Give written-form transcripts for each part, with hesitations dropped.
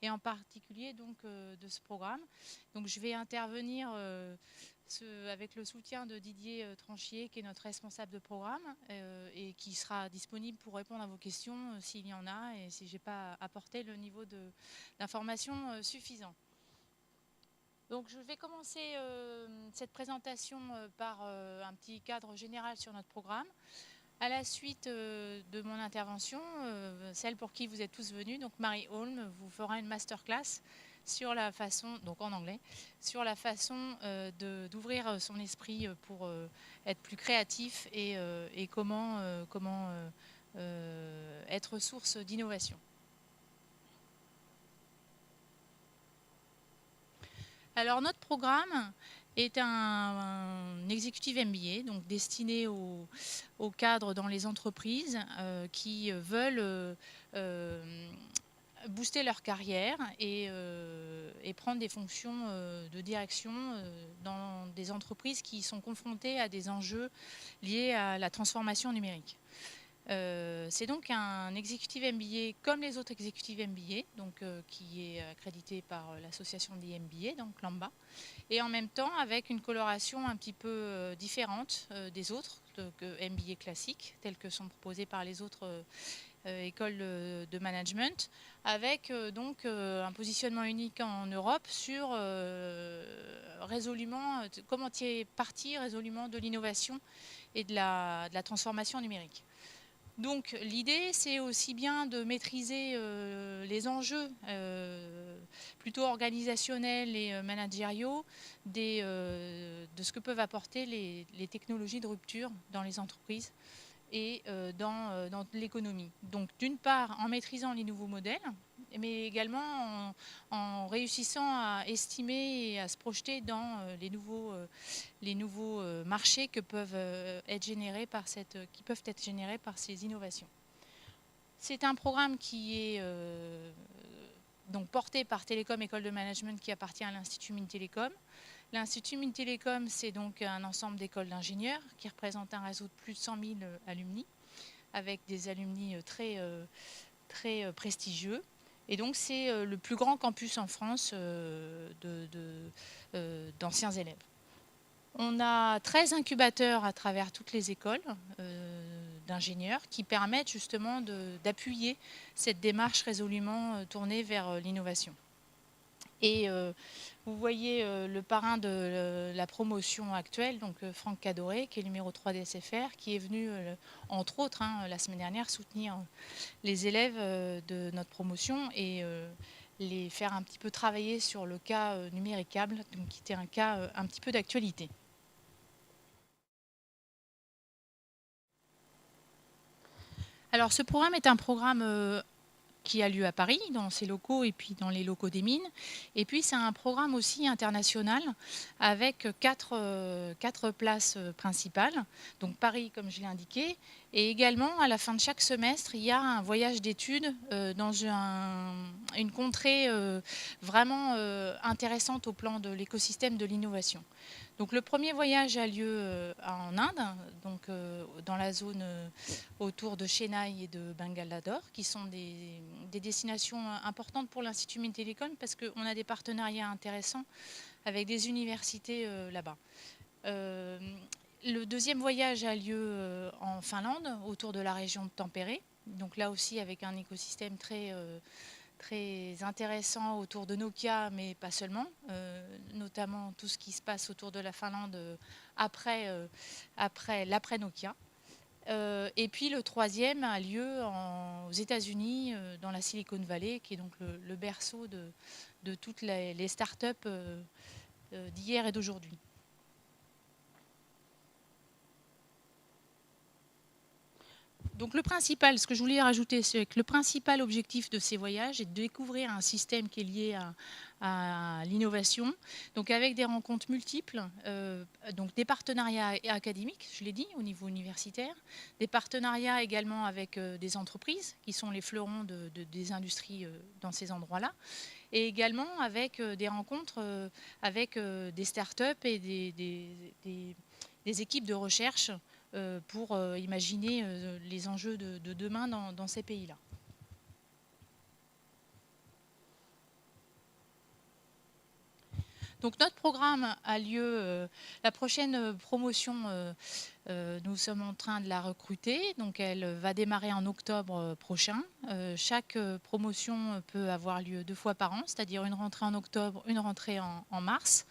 et en particulier donc, de ce programme. Donc je vais intervenir avec le soutien de Didier Tranchier, qui est notre responsable de programme et qui sera disponible pour répondre à vos questions s'il y en a et si je n'ai pas apporté le niveau d'information suffisant. Donc je vais commencer cette présentation par un petit cadre général sur notre programme. À la suite de mon intervention, celle pour qui vous êtes tous venus, donc Marie Holm, vous fera une masterclass sur la façon, donc en anglais, sur la façon d'ouvrir son esprit pour être plus créatif et comment être source d'innovation. Alors notre programme est un executive MBA, donc destiné aux cadres dans les entreprises qui veulent booster leur carrière et prendre des fonctions de direction dans des entreprises qui sont confrontées à des enjeux liés à la transformation numérique. C'est donc un executive MBA comme les autres executive MBA, donc, qui est accrédité par l'association des MBA, donc l'AMBA, et en même temps avec une coloration un petit peu différente des autres MBA classiques, tels que sont proposés par les autres écoles de management, avec donc un positionnement unique en Europe sur résolument, comment tirer parti résolument de l'innovation et de la transformation numérique. Donc l'idée, c'est aussi bien de maîtriser les enjeux plutôt organisationnels et managériaux de ce que peuvent apporter les technologies de rupture dans les entreprises et dans l'économie. Donc d'une part en maîtrisant les nouveaux modèles, mais également en réussissant à estimer et à se projeter dans les nouveaux marchés qui peuvent être générés par ces innovations. C'est un programme qui est donc porté par Ecole de Management qui appartient à l'Institut Mines Télécom. L'Institut Mines Télécom, c'est donc un ensemble d'écoles d'ingénieurs qui représente un réseau de plus de 100 000 alumni, avec des alumni très prestigieux. Et donc c'est le plus grand campus en France d'anciens élèves. On a 13 incubateurs à travers toutes les écoles d'ingénieurs qui permettent justement d'appuyer cette démarche résolument tournée vers l'innovation. Et vous voyez le parrain de la promotion actuelle, donc Franck Cadoré, qui est numéro 3 des SFR, qui est venu, entre autres, la semaine dernière, soutenir les élèves de notre promotion et les faire un petit peu travailler sur le cas numéricable, donc qui était un cas un petit peu d'actualité. Alors ce programme est un programme qui a lieu à Paris, dans ses locaux et puis dans les locaux des mines. Et puis c'est un programme aussi international avec quatre places principales. Donc Paris, comme je l'ai indiqué. Et également, à la fin de chaque semestre, il y a un voyage d'études dans une contrée vraiment intéressante au plan de l'écosystème de l'innovation. Donc le premier voyage a lieu en Inde, donc dans la zone autour de Chennai et de Bangalore, qui sont des destinations importantes pour l'Institut Mines Télécom parce qu'on a des partenariats intéressants avec des universités là-bas. Le deuxième voyage a lieu en Finlande, autour de la région de Tampere, donc là aussi avec un écosystème très intéressant autour de Nokia, mais pas seulement, notamment tout ce qui se passe autour de la Finlande après l'après-Nokia. Et puis le troisième a lieu aux États-Unis, dans la Silicon Valley, qui est donc le berceau de toutes les startups d'hier et d'aujourd'hui. Donc le principal, ce que je voulais rajouter, c'est que le principal objectif de ces voyages est de découvrir un système qui est lié à l'innovation, donc avec des rencontres multiples, donc des partenariats académiques, je l'ai dit, au niveau universitaire, des partenariats également avec des entreprises qui sont les fleurons des industries dans ces endroits-là, et également avec des rencontres avec des startups et des équipes de recherche pour imaginer les enjeux de demain dans ces pays-là. Donc notre programme a lieu, la prochaine promotion, nous sommes en train de la recruter, donc elle va démarrer en octobre prochain. Chaque promotion peut avoir lieu 2 fois par an, c'est-à-dire une rentrée en octobre, une rentrée en mars.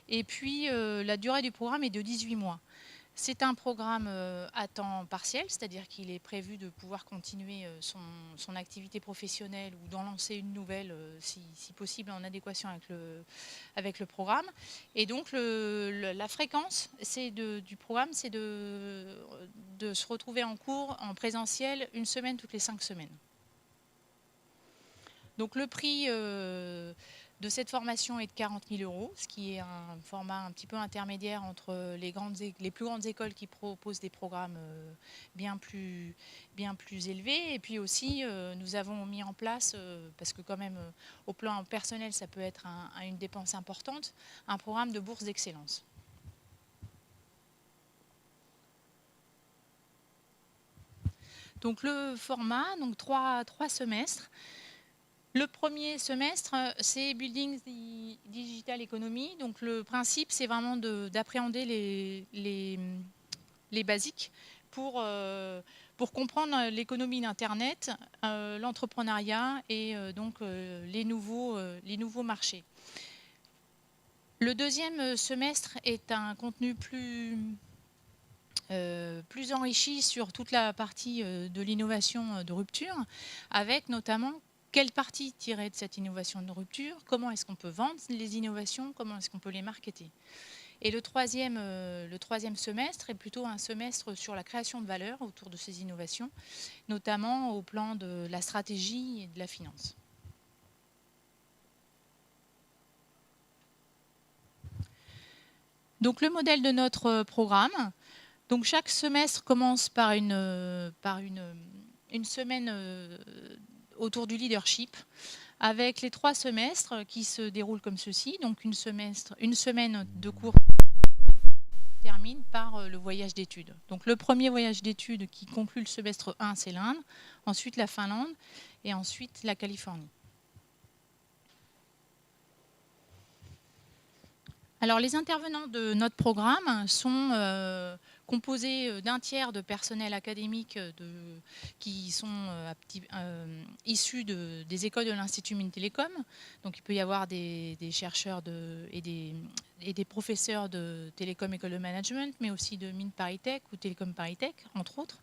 Et puis la durée du programme est de 18 mois. C'est un programme à temps partiel, c'est-à-dire qu'il est prévu de pouvoir continuer son activité professionnelle ou d'en lancer une nouvelle, si possible, en adéquation avec le programme. Et donc la fréquence du programme, c'est de se retrouver en cours en présentiel une semaine toutes les 5 semaines. Donc le prix de cette formation est de 40 000 €, ce qui est un format un petit peu intermédiaire entre les plus grandes écoles qui proposent des programmes bien plus élevés. Et puis aussi, nous avons mis en place, parce que quand même au plan personnel, ça peut être une dépense importante, un programme de bourse d'excellence. Donc le format, donc trois semestres. Le premier semestre, c'est Building the Digital Economy. Donc le principe, c'est vraiment d'appréhender les basiques pour comprendre l'économie d'Internet, l'entrepreneuriat et donc les nouveaux marchés. Le deuxième semestre est un contenu plus enrichi sur toute la partie de l'innovation de rupture, avec notamment quelle partie tirer de cette innovation de rupture, comment est-ce qu'on peut vendre les innovations, comment est-ce qu'on peut les marketer. Et le troisième semestre est plutôt un semestre sur la création de valeur autour de ces innovations, notamment au plan de la stratégie et de la finance. Donc le modèle de notre programme. Donc chaque semestre commence par une semaine autour du leadership, avec les 3 semestres qui se déroulent comme ceci. Donc une semaine de cours termine par le voyage d'études. Donc le premier voyage d'études qui conclut le semestre 1, c'est l'Inde, ensuite la Finlande et ensuite la Californie. Alors les intervenants de notre programme sont composés d'un tiers de personnel académique qui sont issus des écoles de l'Institut Mines Télécom. Donc il peut y avoir des chercheurs et des professeurs de Télécom École de Management, mais aussi de Mines Paris-Tech ou Télécom Paris-Tech, entre autres.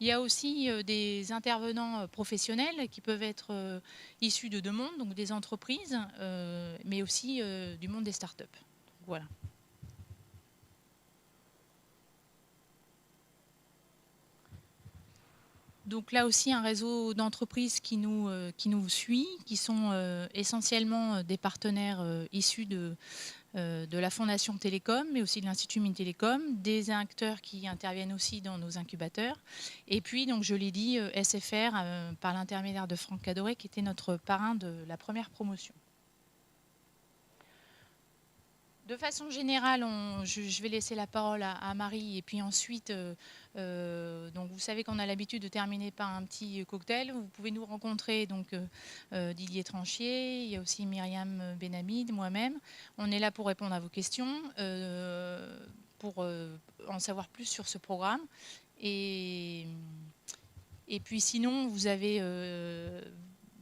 Il y a aussi des intervenants professionnels qui peuvent être issus de deux mondes, donc des entreprises, mais aussi du monde des startups. Voilà. Donc là aussi un réseau d'entreprises qui nous suit, qui sont essentiellement des partenaires issus de la Fondation Télécom, mais aussi de l'Institut Mines Télécom, des acteurs qui interviennent aussi dans nos incubateurs. Et puis, donc, je l'ai dit, SFR, par l'intermédiaire de Franck Cadoré, qui était notre parrain de la première promotion. De façon générale, je vais laisser la parole à Marie et puis ensuite, donc vous savez qu'on a l'habitude de terminer par un petit cocktail. Vous pouvez nous rencontrer, donc Didier Tranchier, il y a aussi Myriam Benhamid, moi-même. On est là pour répondre à vos questions, pour en savoir plus sur ce programme. Et puis sinon, vous avez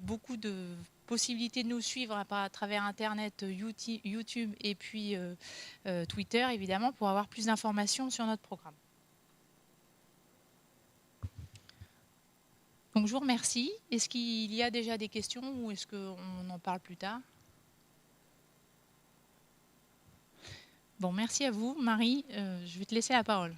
beaucoup de possibilité de nous suivre à travers Internet, YouTube et puis Twitter, évidemment, pour avoir plus d'informations sur notre programme. Donc, je vous remercie. Est-ce qu'il y a déjà des questions ou est-ce qu'on en parle plus tard? Bon, merci à vous. Marie, je vais te laisser la parole.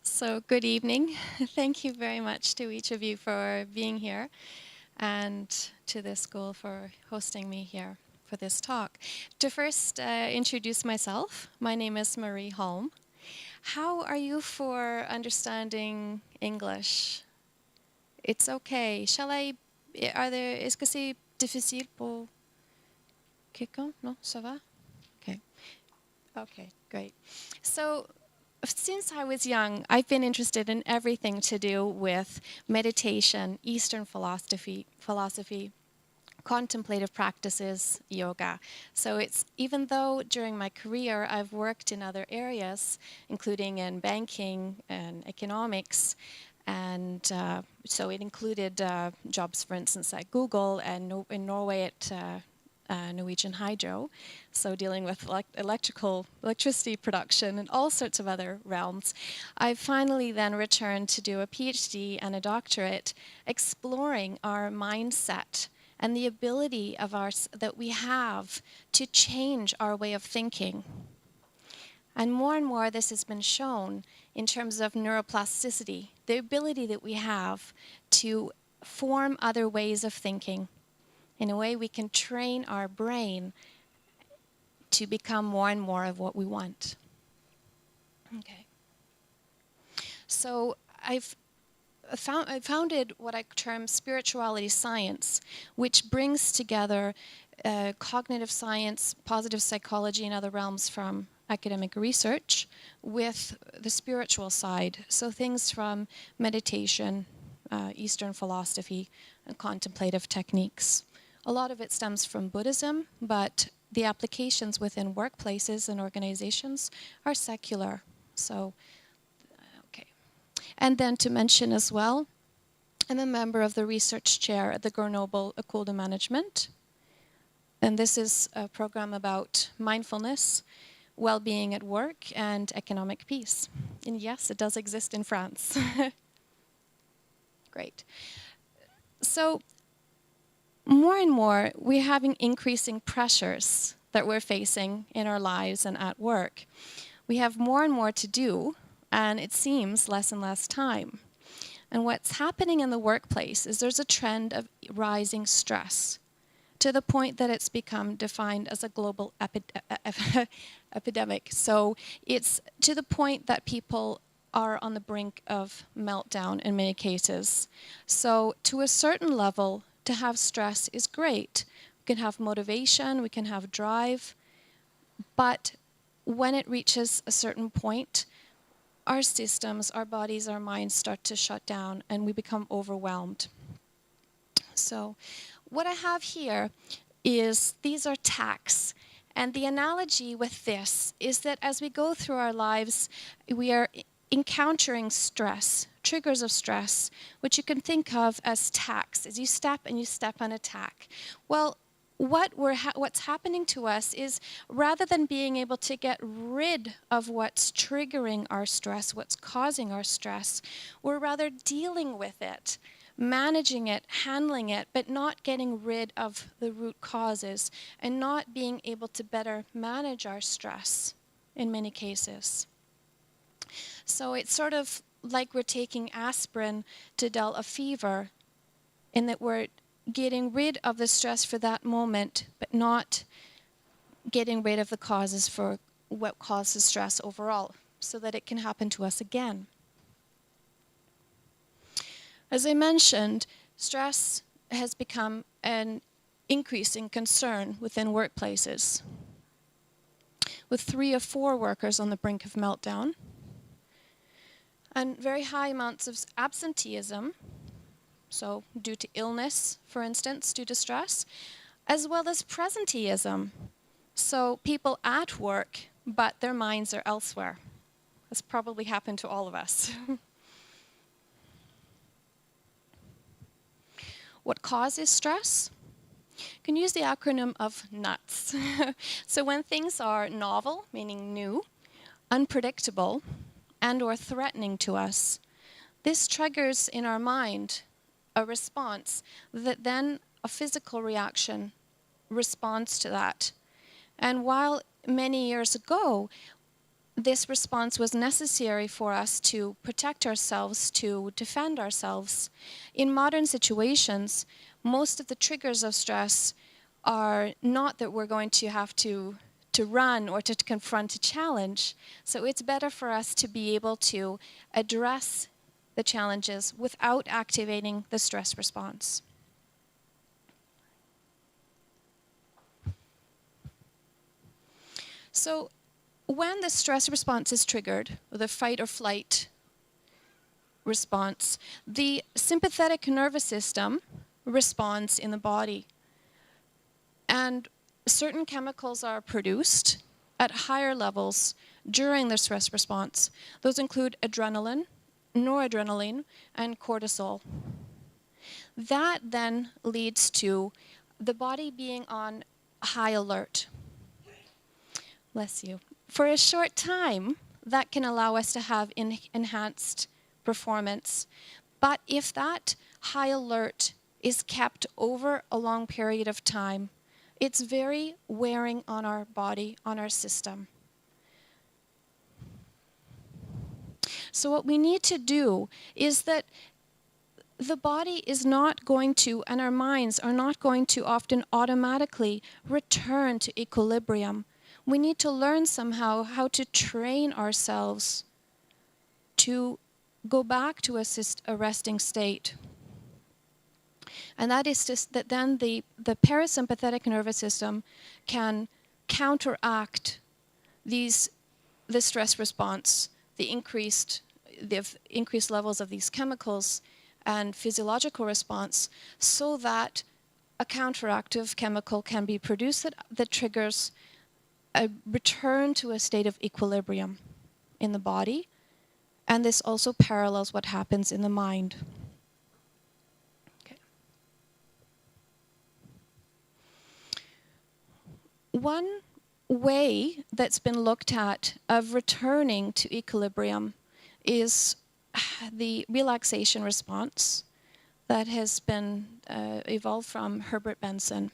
So good evening. Thank you very much to each of you for being here and to the school for hosting me here for this talk. To first introduce myself, my name is Marie Holm. How are you for understanding English? It's okay. Est-ce que c'est difficile pour quelqu'un? Non, ça va? Okay. Okay, great. So since I was young, I've been interested in everything to do with meditation, Eastern philosophy, contemplative practices, yoga. So it's even though during my career I've worked in other areas, including in banking and economics, and so it included jobs, for instance, at Google and in Norway at Norwegian Hydro, so dealing with electricity production and all sorts of other realms. I finally then returned to do a PhD and a doctorate exploring our mindset and the ability that we have to change our way of thinking. And more this has been shown in terms of neuroplasticity, the ability that we have to form other ways of thinking. In a way, we can train our brain to become more and more of what we want. Okay. So I founded what I term spirituality science, which brings together cognitive science, positive psychology, and other realms from academic research with the spiritual side. So things from meditation, Eastern philosophy, and contemplative techniques. A lot of it stems from Buddhism, but the applications within workplaces and organizations are secular. So, okay. And then to mention as well, I'm a member of the research chair at the Grenoble Ecole de Management. And this is a program about mindfulness, well-being at work, and economic peace. And yes, it does exist in France. Great. So more and more, we're having increasing pressures that we're facing in our lives and at work. We have more and more to do, and it seems less and less time. And what's happening in the workplace is there's a trend of rising stress to the point that it's become defined as a global epidemic. So it's to the point that people are on the brink of meltdown in many cases. So to a certain level, to have stress is great. We can have motivation, we can have drive, but when it reaches a certain point, our systems, our bodies, our minds start to shut down and we become overwhelmed. So what I have here is these are tacks. And the analogy with this is that as we go through our lives, we are encountering stress, triggers of stress, which you can think of as tacks, as you step on a tack. Well, what's happening to us is rather than being able to get rid of what's triggering our stress, what's causing our stress, we're rather dealing with it, managing it, handling it, but not getting rid of the root causes and not being able to better manage our stress in many cases. So it's sort of like we're taking aspirin to dull a fever, in that we're getting rid of the stress for that moment, but not getting rid of the causes for what causes stress overall, so that it can happen to us again. As I mentioned, stress has become an increasing concern within workplaces, with 3 of 4 workers on the brink of meltdown, and very high amounts of absenteeism, so due to illness, for instance, due to stress, as well as presenteeism, so people at work, but their minds are elsewhere. This probably happened to all of us. What causes stress? You can use the acronym of NUTS. So when things are novel, meaning new, unpredictable, and or threatening to us, this triggers in our mind a response that then a physical reaction responds to that. And while many years ago, this response was necessary for us to protect ourselves, to defend ourselves. In modern situations, most of the triggers of stress are not that we're going to have to run or to confront a challenge. So it's better for us to be able to address the challenges without activating the stress response. So when the stress response is triggered, or the fight or flight response, the sympathetic nervous system responds in the body. And certain chemicals are produced at higher levels during the stress response. Those include adrenaline, noradrenaline, and cortisol. That then leads to the body being on high alert. Bless you. For a short time, that can allow us to have enhanced performance. But if that high alert is kept over a long period of time, it's very wearing on our body, on our system. So what we need to do is that the body is not going to, and our minds are not going to often automatically return to equilibrium. We need to learn somehow how to train ourselves to go back to a resting state. And that is just that then the parasympathetic nervous system can counteract the stress response, the increased levels of these chemicals and physiological response, so that a counteractive chemical can be produced that triggers a return to a state of equilibrium in the body. And this also parallels what happens in the mind. One way that's been looked at of returning to equilibrium is the relaxation response that has been evolved from Herbert Benson,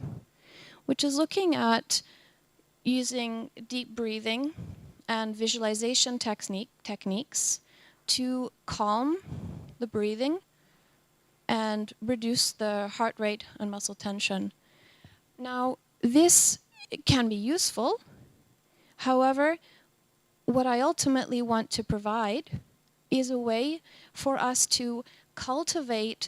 which is looking at using deep breathing and visualization techniques to calm the breathing and reduce the heart rate and muscle tension. Now, this can be useful. However, what I ultimately want to provide is a way for us to cultivate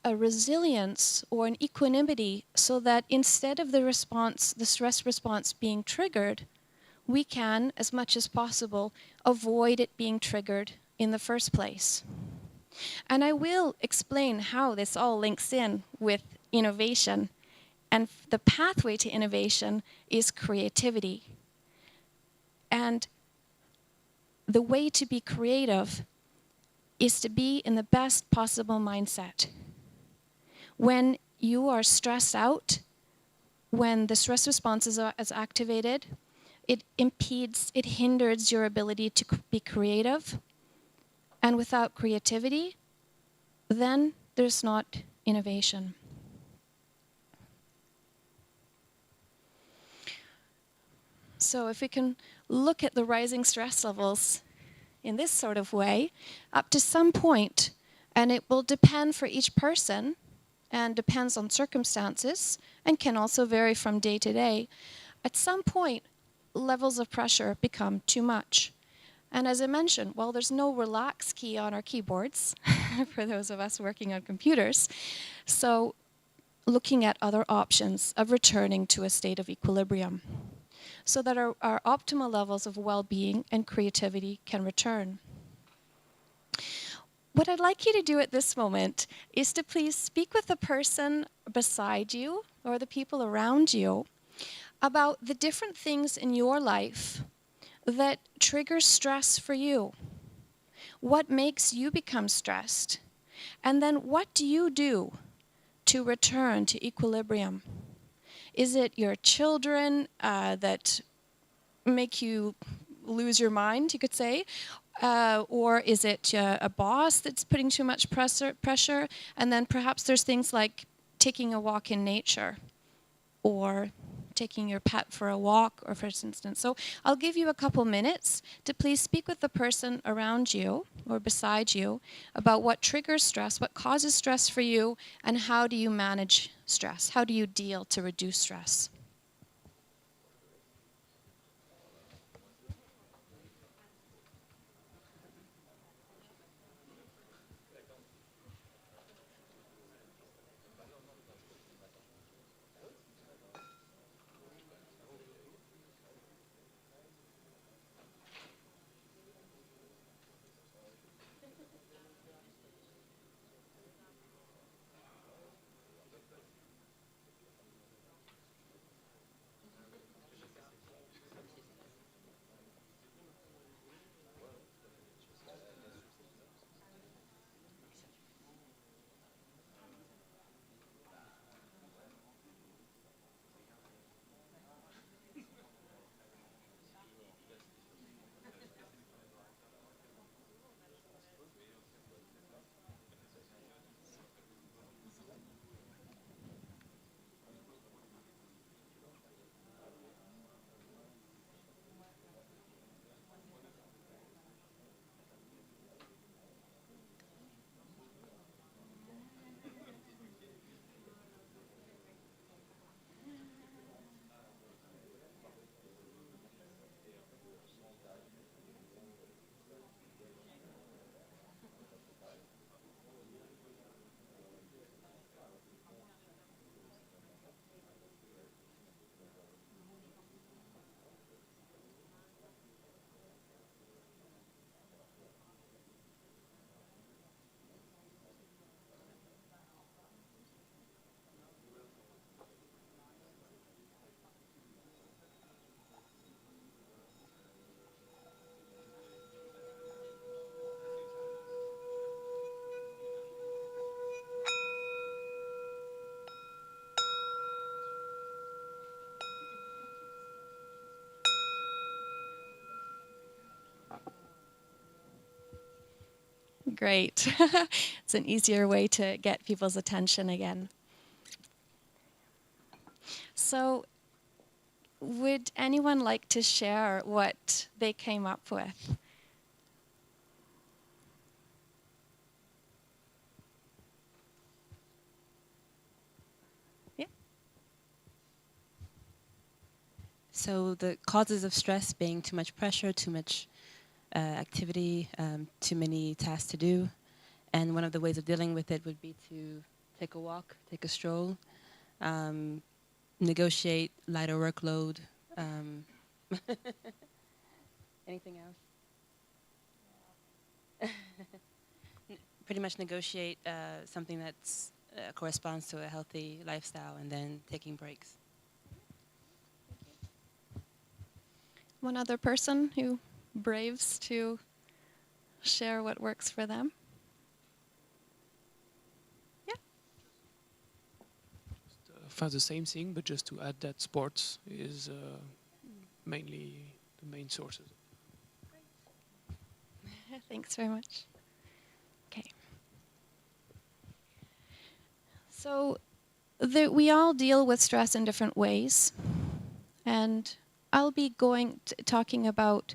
a resilience or an equanimity, so that instead of the stress response being triggered, we can, as much as possible, avoid it being triggered in the first place. And I will explain how this all links in with innovation. And the pathway to innovation is creativity. And the way to be creative is to be in the best possible mindset. When you are stressed out, when the stress response is activated, it hinders your ability to be creative. And without creativity, then there's not innovation. So if we can look at the rising stress levels in this sort of way, up to some point, and it will depend for each person, and depends on circumstances, and can also vary from day to day, at some point, levels of pressure become too much. And as I mentioned, well, there's no relax key on our keyboards for those of us working on computers. So looking at other options of returning to a state of equilibrium, so that our optimal levels of well-being and creativity can return. What I'd like you to do at this moment is to please speak with the person beside you or the people around you about the different things in your life that trigger stress for you. What makes you become stressed? And then what do you do to return to equilibrium? Is it your children that make you lose your mind, you could say? Or is it a boss that's putting too much pressure? And then perhaps there's things like taking a walk in nature, or taking your pet for a walk, or for instance. So I'll give you a couple minutes to please speak with the person around you or beside you about what triggers stress, what causes stress for you, and how do you manage stress? How do you deal to reduce stress? Great. It's an easier way to get people's attention again. So, would anyone like to share what they came up with? Yeah. So the causes of stress being too much pressure, too much activity, too many tasks to do. And one of the ways of dealing with it would be to take a walk, take a stroll, negotiate lighter workload. Anything else? Pretty much negotiate something that's corresponds to a healthy lifestyle, and then taking breaks. One other person who braves to share what works for them? Yeah. Found the same thing, but just to add that sports is mainly the main sources. Thanks very much. Okay. So we all deal with stress in different ways, and I'll be talking about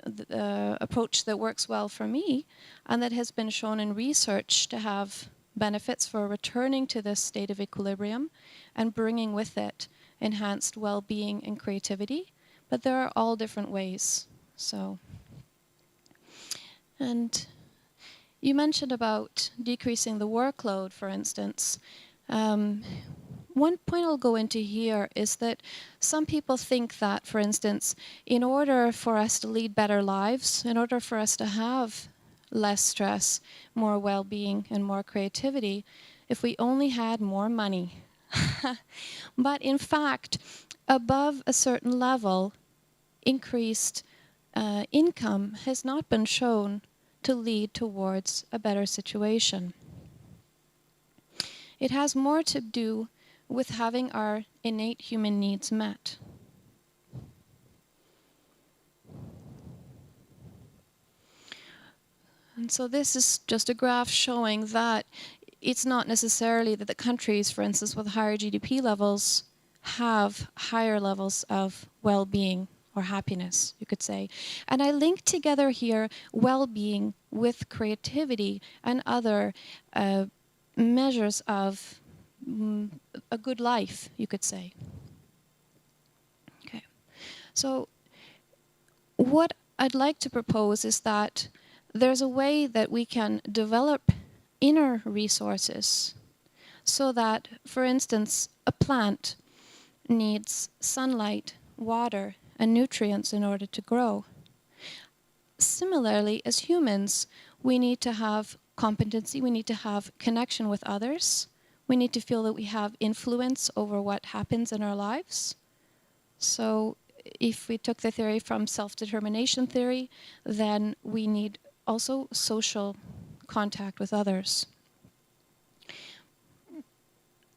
the approach that works well for me and that has been shown in research to have benefits for returning to this state of equilibrium and bringing with it enhanced well-being and creativity. But there are all different ways. And you mentioned about decreasing the workload, for instance. One point I'll go into here is that some people think that, for instance, in order for us to lead better lives, in order for us to have less stress, more well-being, and more creativity, if we only had more money. But in fact, above a certain level, increased income has not been shown to lead towards a better situation. It has more to do with having our innate human needs met. And so this is just a graph showing that it's not necessarily that the countries, for instance, with higher GDP levels have higher levels of well-being or happiness, you could say. And I link together here well-being with creativity and other measures of a good life, you could say. Okay. So what I'd like to propose is that there's a way that we can develop inner resources so that, for instance, a plant needs sunlight, water, and nutrients in order to grow. Similarly, as humans, we need to have competency, we need to have connection with others, we need to feel that we have influence over what happens in our lives. So if we took the theory from self-determination theory, then we need also social contact with others.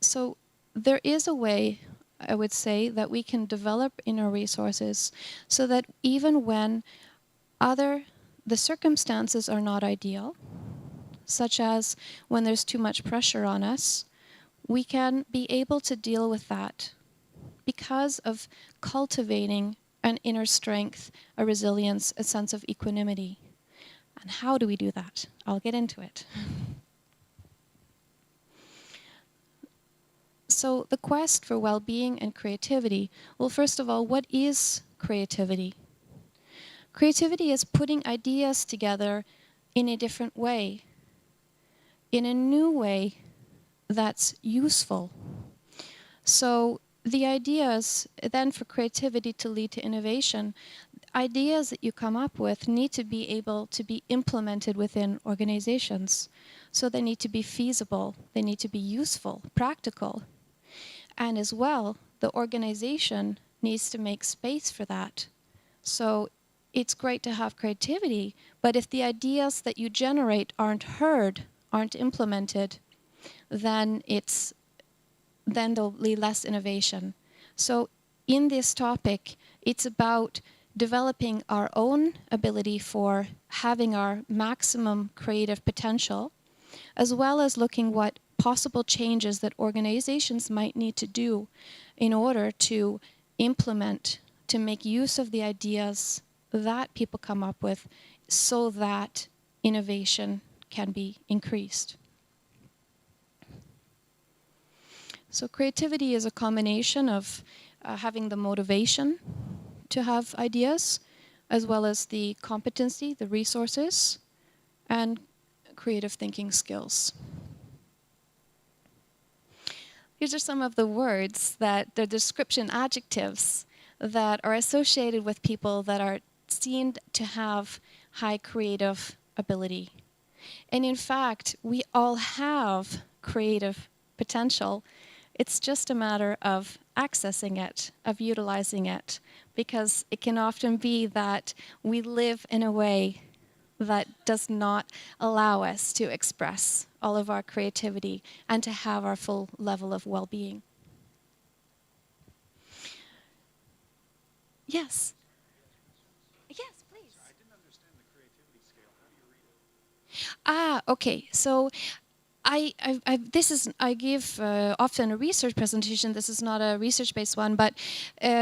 So there is a way, I would say, that we can develop inner resources so that even when the circumstances are not ideal, such as when there's too much pressure on us, we can be able to deal with that because of cultivating an inner strength, a resilience, a sense of equanimity. And how do we do that? I'll get into it. So the quest for well-being and creativity, well, first of all, what is creativity? Creativity is putting ideas together in a different way, in a new way that's useful. So the ideas, then for creativity to lead to innovation, ideas that you come up with need to be able to be implemented within organizations. So they need to be feasible, they need to be useful, practical. And as well, the organization needs to make space for that. So it's great to have creativity, but if the ideas that you generate aren't heard, aren't implemented, then there'll be less innovation. So in this topic, it's about developing our own ability for having our maximum creative potential, as well as looking what possible changes that organizations might need to do in order to implement, to make use of the ideas that people come up with so that innovation can be increased. So creativity is a combination of having the motivation to have ideas, as well as the competency, the resources, and creative thinking skills. These are some of the words that the description adjectives that are associated with people that are seen to have high creative ability. And in fact, we all have creative potential. It's just a matter of accessing it, of utilizing it, because it can often be that we live in a way that does not allow us to express all of our creativity and to have our full level of well-being. Yes. Yes, please. I didn't understand the creativity scale. How do you read it? Okay. So I give often a research presentation. This is not a research-based one, but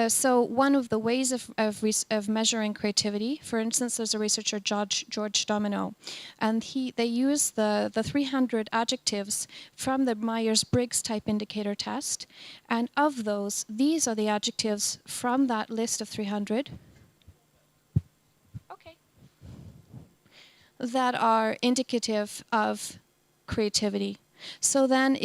so one of the ways of measuring creativity, for instance, there's a researcher, George Domino, and they use the 300 adjectives from the Myers-Briggs type indicator test, and of those, these are the adjectives from that list of 300. Okay. That are indicative of creativity. So then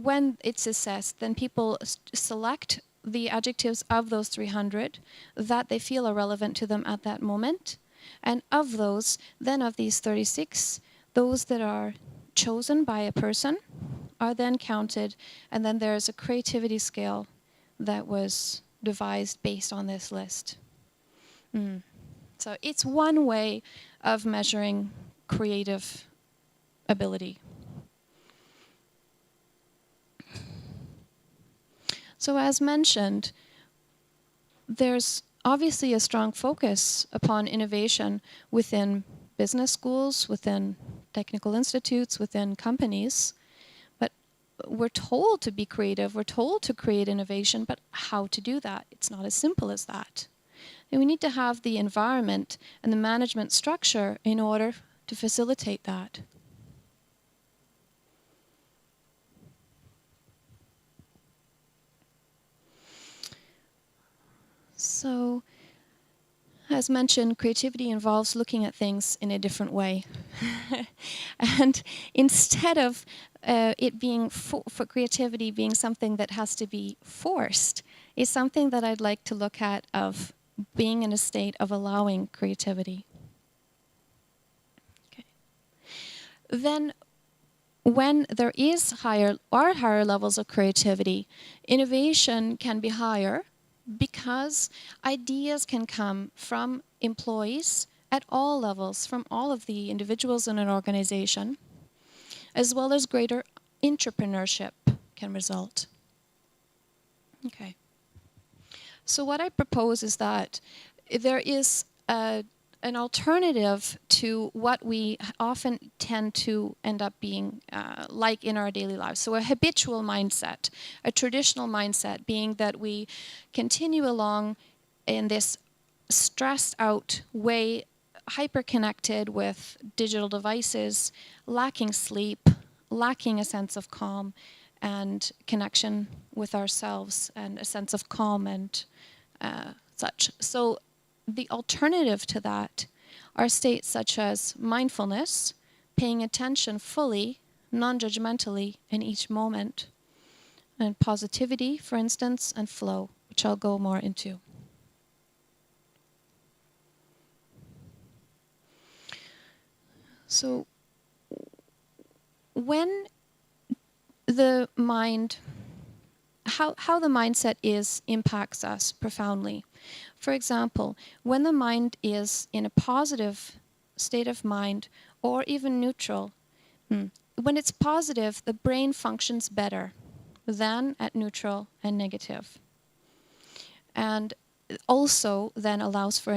when it's assessed, then people select the adjectives of those 300 that they feel are relevant to them at that moment. And of those, then of these 36, those that are chosen by a person are then counted, and then there's a creativity scale that was devised based on this list. So it's one way of measuring creative ability. So as mentioned, there's obviously a strong focus upon innovation within business schools, within technical institutes, within companies. But we're told to be creative, we're told to create innovation, but how to do that? It's not as simple as that. And we need to have the environment and the management structure in order to facilitate that. So, as mentioned, creativity involves looking at things in a different way. And instead of it being for creativity being something that has to be forced, it's something that I'd like to look at of being in a state of allowing creativity. Okay. Then when there is higher levels of creativity, innovation can be higher because ideas can come from employees at all levels, from all of the individuals in an organization, as well as greater entrepreneurship can result. Okay. So what I propose is that there is an alternative to what we often tend to end up being like in our daily lives. So a habitual mindset, a traditional mindset being that we continue along in this stressed out way, hyper-connected with digital devices, lacking sleep, lacking a sense of calm and connection with ourselves and a sense of calm and such. So the alternative to that are states such as mindfulness, paying attention fully, non-judgmentally in each moment, and positivity, for instance, and flow, which I'll go more into. So when the mind, how the mindset impacts us profoundly. For example, when the mind is in a positive state of mind or even neutral, when it's positive, the brain functions better than at neutral and negative. And also then allows for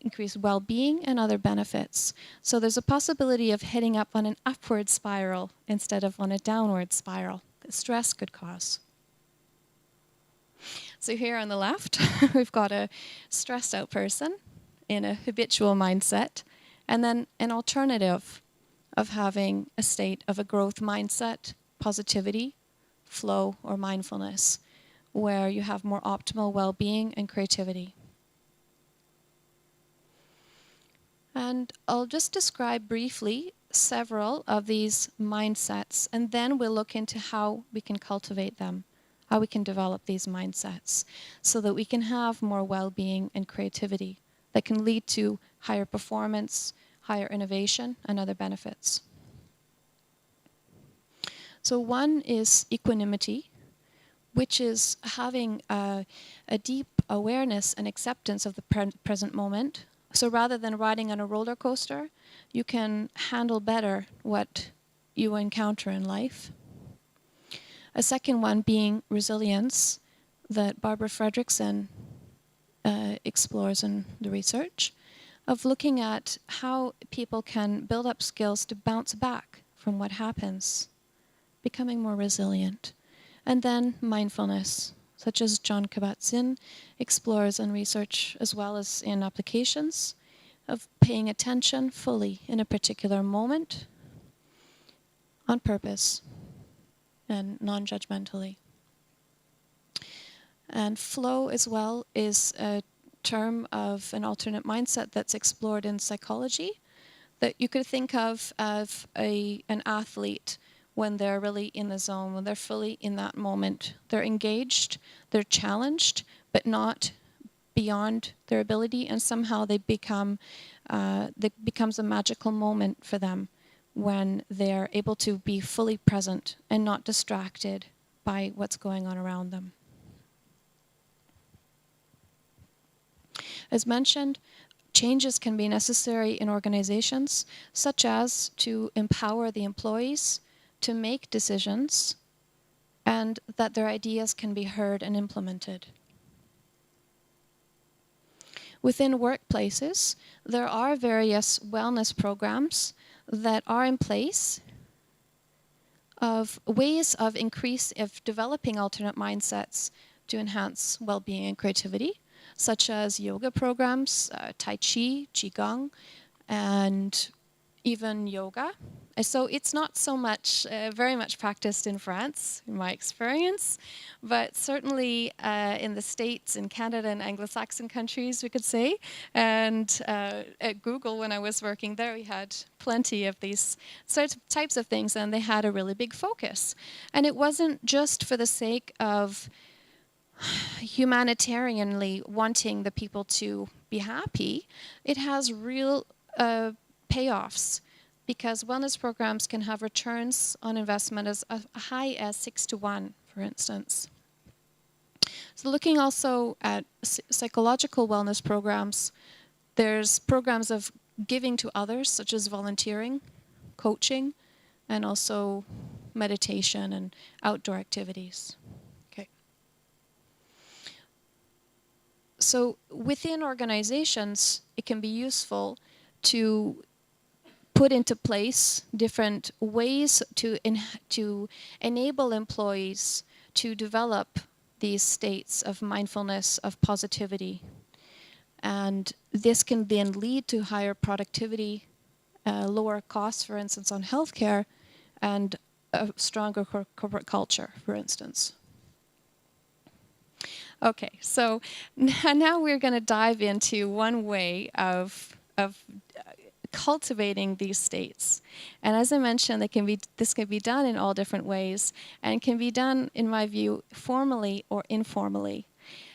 increased well-being and other benefits. So there's a possibility of heading up on an upward spiral instead of on a downward spiral that stress could cause. So here on the left, we've got a stressed out person in a habitual mindset, and then an alternative of having a state of a growth mindset, positivity, flow, or mindfulness, where you have more optimal well-being and creativity. And I'll just describe briefly several of these mindsets, and then we'll look into how we can cultivate them, how we can develop these mindsets so that we can have more well-being and creativity that can lead to higher performance, higher innovation, and other benefits. So one is equanimity, which is having a deep awareness and acceptance of the present moment. So rather than riding on a roller coaster, you can handle better what you encounter in life. A second one being resilience, that Barbara Fredrickson explores in the research, of looking at how people can build up skills to bounce back from what happens, becoming more resilient. And then mindfulness, such as John Kabat-Zinn explores in research as well as in applications, of paying attention fully in a particular moment on purpose and non-judgmentally. And flow as well is a term of an alternate mindset that's explored in psychology that you could think of as an athlete when they're really in the zone, when they're fully in that moment. They're engaged, they're challenged, but not beyond their ability, and somehow they becomes a magical moment for them when they're able to be fully present and not distracted by what's going on around them. As mentioned, changes can be necessary in organizations, such as to empower the employees to make decisions and that their ideas can be heard and implemented. Within workplaces, there are various wellness programs that are in place of ways of developing alternate mindsets to enhance well-being and creativity, such as yoga programs, Tai Chi, Qigong, and even yoga. So it's not so much, very much practiced in France, in my experience, but certainly in the States, in Canada, and Anglo-Saxon countries, we could say. And at Google, when I was working there, we had plenty of these types of things, and they had a really big focus. And it wasn't just for the sake of humanitarianly wanting the people to be happy. It has real payoffs, because wellness programs can have returns on investment as high as 6 to 1, for instance. So looking also at psychological wellness programs, there's programs of giving to others, such as volunteering, coaching, and also meditation and outdoor activities. Okay. So within organizations, it can be useful to put into place different ways to enable employees to develop these states of mindfulness, of positivity. And this can then lead to higher productivity, lower costs, for instance, on healthcare, and a stronger corporate culture, for instance. Okay, so now we're going to dive into one way of cultivating these states. And as I mentioned, this can be done in all different ways, and can be done, in my view, formally or informally.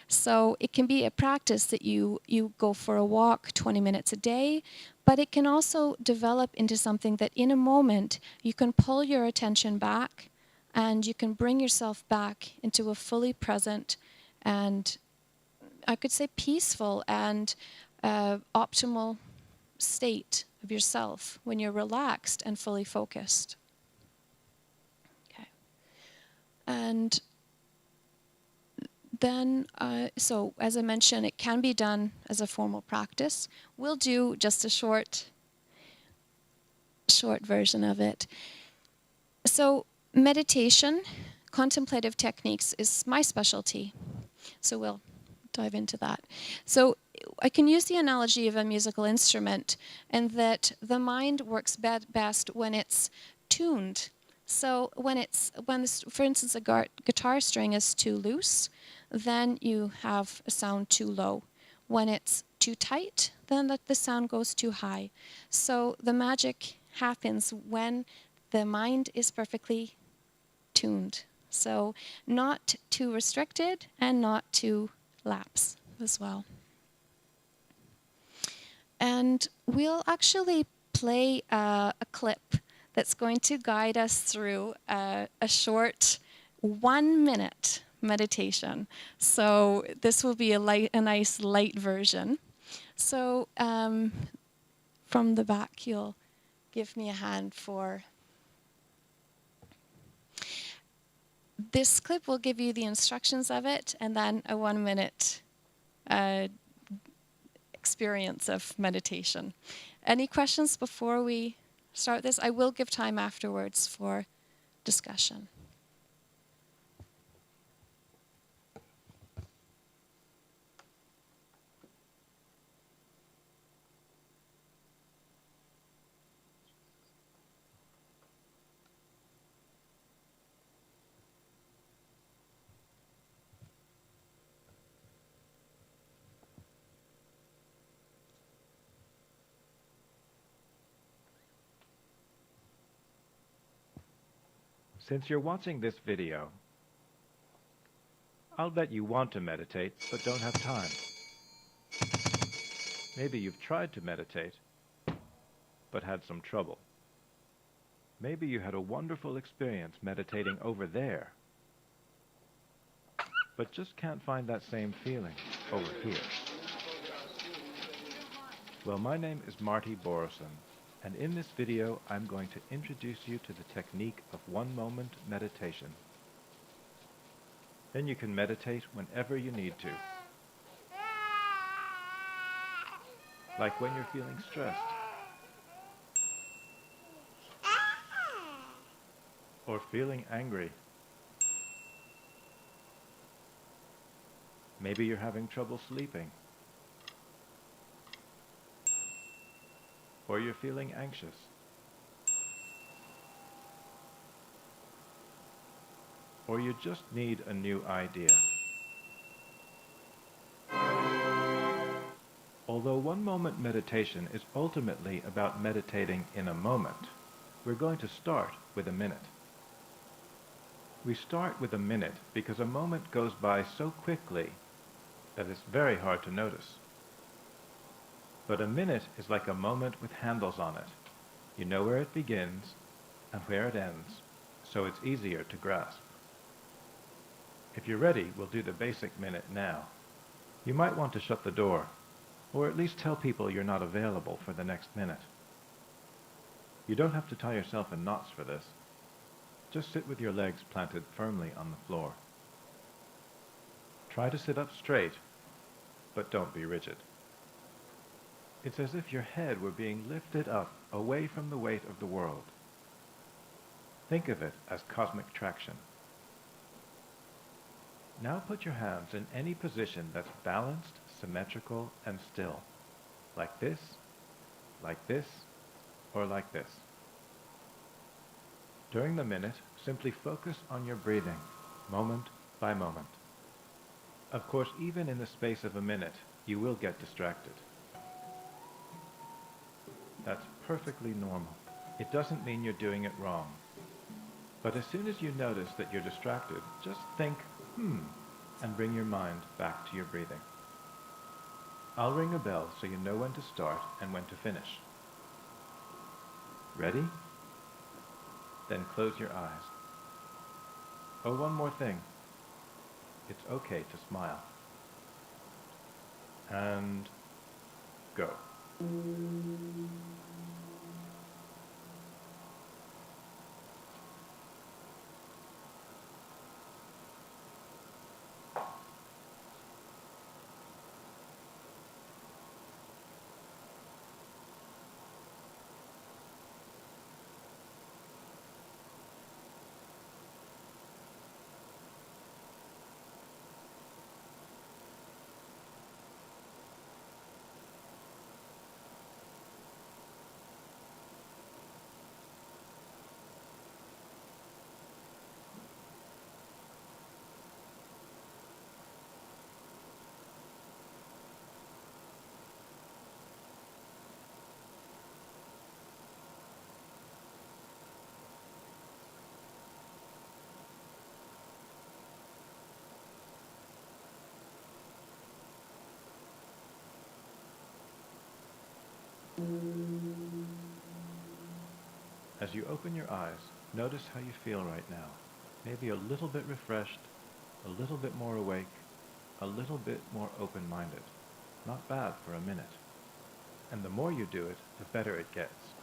So it can be a practice that you go for a walk 20 minutes a day, but it can also develop into something that in a moment you can pull your attention back, and you can bring yourself back into a fully present and, I could say, peaceful and optimal state of yourself when you're relaxed and fully focused. Okay. And then, so as I mentioned, it can be done as a formal practice. We'll do just a short version of it. So meditation, contemplative techniques is my specialty. So we'll dive into that. So I can use the analogy of a musical instrument, and that the mind works best when it's tuned. So when for instance, a guitar string is too loose, then you have a sound too low. When it's too tight, then the sound goes too high. So the magic happens when the mind is perfectly tuned. So not too restricted and not too lapse as well. And we'll actually play a clip that's going to guide us through a short 1-minute meditation. So this will be a nice light version. So from the back, you'll give me a hand for... This clip will give you the instructions of it, and then a 1-minute experience of meditation. Any questions before we start this? I will give time afterwards for discussion. Since you're watching this video, I'll bet you want to meditate but don't have time. Maybe you've tried to meditate but had some trouble. Maybe you had a wonderful experience meditating over there, but just can't find that same feeling over here. Well, my name is Marty Borison, and in this video I'm going to introduce you to the technique of 1-moment meditation. Then you can meditate whenever you need to. Like when you're feeling stressed. or feeling angry. Maybe you're having trouble sleeping, or you're feeling anxious. Or you just need a new idea. Although one moment meditation is ultimately about meditating in a moment, we're going to start with a minute. We start with a minute because a moment goes by so quickly that it's very hard to notice. But a minute is like a moment with handles on it. You know where it begins and where it ends, so it's easier to grasp. If you're ready, we'll do the basic minute now. You might want to shut the door, or at least tell people you're not available for the next minute. You don't have to tie yourself in knots for this. Just sit with your legs planted firmly on the floor. Try to sit up straight, but don't be rigid. It's as if your head were being lifted up away from the weight of the world. Think of it as cosmic traction. Now put your hands in any position that's balanced, symmetrical, and still. Like this, or like this. During the minute, simply focus on your breathing, moment by moment. Of course, even in the space of a minute, you will get distracted. That's perfectly normal. It doesn't mean you're doing it wrong. But as soon as you notice that you're distracted, just think, and bring your mind back to your breathing. I'll ring a bell so you know when to start and when to finish. Ready? Then close your eyes. Oh, one more thing. It's okay to smile. And go. As you open your eyes, notice how you feel right now. Maybe a little bit refreshed, a little bit more awake, a little bit more open-minded. Not bad for a minute. And the more you do it, the better it gets.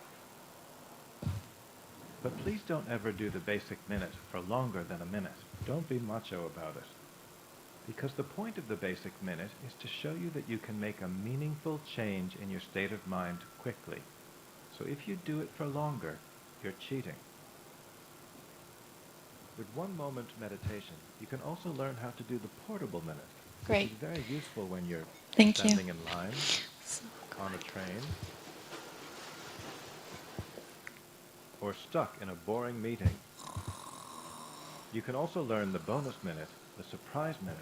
But please don't ever do the basic minute for longer than a minute. Don't be macho about it. Because the point of the basic minute is to show you that you can make a meaningful change in your state of mind quickly. So if you do it for longer, you're cheating. With one moment meditation, you can also learn how to do the portable minute. Great. Which is very useful when you're Thank you. standing in line, on a train, or stuck in a boring meeting. You can also learn the bonus minute, the surprise minute,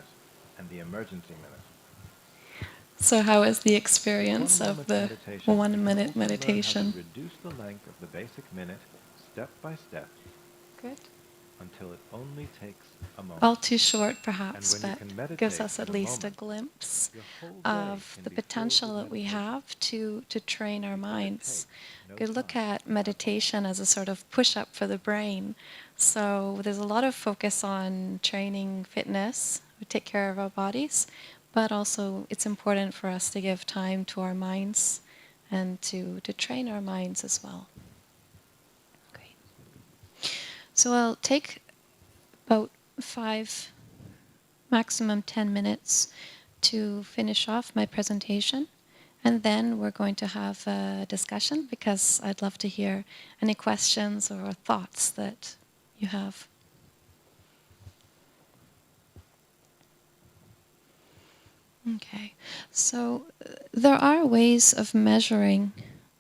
and the emergency minute. So how is the experience of One-moment the meditation. 1 minute You can also learn how meditation? to reduce the length of the basic minute, step by step, Good. until it only takes a moment. All too short, perhaps, And when you but can meditate gives us in at a least a moment, glimpse your whole day of can the be filled potential with that we meditation. have to train our Because it minds. takes no Could look time. at meditation as a sort of push-up for the brain. So there's a lot of focus on training fitness. We take care of our bodies, but also it's important for us to give time to our minds and to train our minds as well. Great. So I'll take about 5, maximum 10 minutes to finish off my presentation. And then we're going to have a discussion because I'd love to hear any questions or thoughts that you have. Okay, so there are ways of measuring